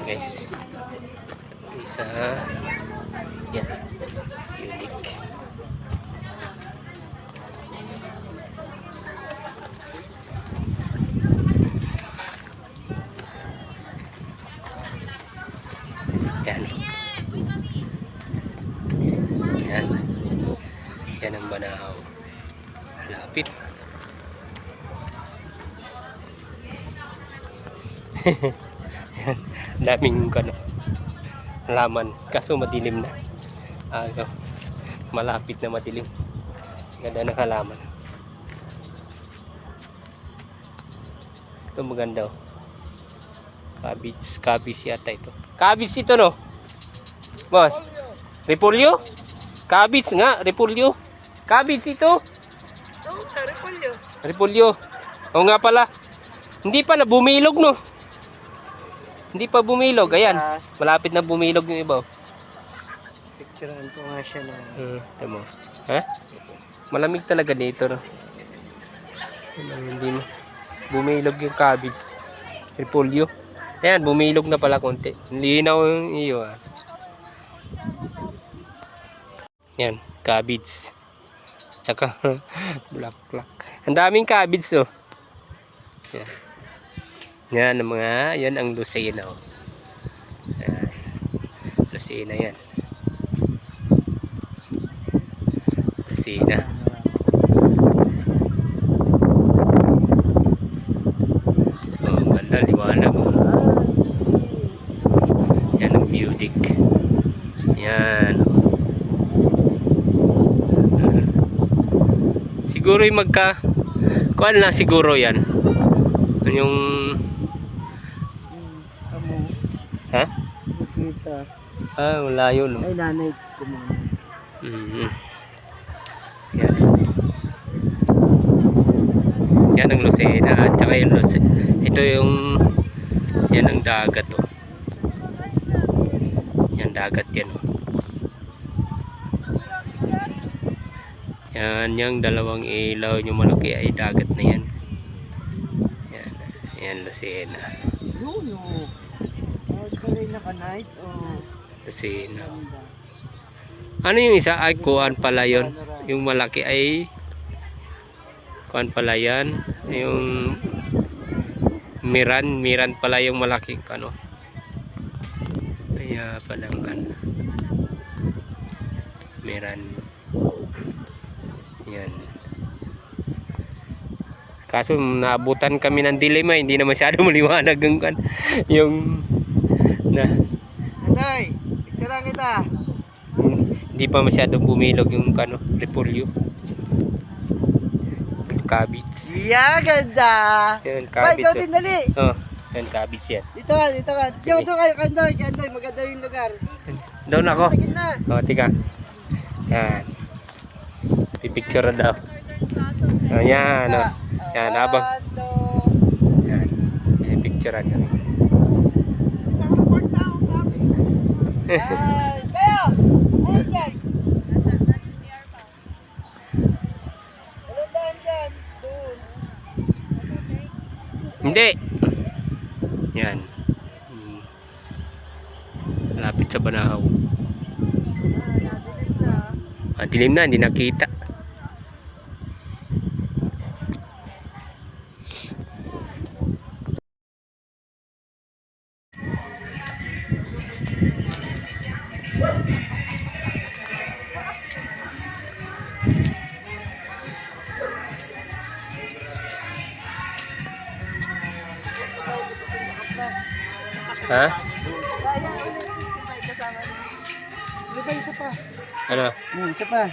guys. Isa. Yan. Unique. Yan. Yan. Yan ang banahaw. Lapit. Yan. Daming halaman. Kaso madilim na. Malapit na madilim. Ganda ng halaman. Ito maganda oh. Cabbage yata ito. Cabbage ito no? Boss. Repolyo? Cabbage nga, repolyo. Cabbage ito. Repolyo. Repolyo. O nga pala. Hindi pa na bumilog no. Hindi pa bumilog. Ayan. Malapit na bumilog yung iba. Picturean ko nga siya na. Tama. Ha? Malamig talaga dito no. Hindi mo. Bumilog yung cabbage. Repolyo. Ayan, bumilog na pala konti. Linaw yung iyo ah. Yan, cabbage. Tsaka bulaklak. Ang daming cabbage oh. Yan. Yan ang yan ang lucena oh. Yan. Lucena yan. Lucena. Oh, ganda liwanag oh. Yan ang beauty. Yan oh. Siguro yung kuan lang siguro yan. Yung ha? Kita. Wala yun. Ay, nanay ko muna. Yan. Yan ang lucena at saka yung lucena. Ito yung yan ang dagat oh. Yan dagat yan oh. Yan yung dalawang ilaw yung malaki ay dagat na yan. Yan. Yan lucena. Yun oh. Kalay na ka-night oh. Lucena. Ano yung isa ay kuan pala yun. Yung malaki ay kuan pala yan. Yung miran pala yung malaki ano. Kaya palang miran. Yan. Kaso naabutan kami ng dilim hindi na masyado maliwanag yung na. Nanay, picture lang kita. Hindi pa masyadong bumilog yung repolyo. Cabbage. Yeah, ganda. Yan, Bay, cabbage. ikaw din dali. Oh, yan cabbage yan. Dito ka. Dito kayo, kandoy, maganda yung lugar. Doon ako. Sa gitna. Oh, tika. Yan. Pipicture daw. Oh, yan. Oh. Yan, habang. Yan. Pipicturean kami. Kayo! Ayun siya! Walang daan dyan. Doon. Hindi. Yan. Lapit sa banahaw. Dilim na, hindi nakita. Ha? Ano ba isa pa? Ano? Isa pa.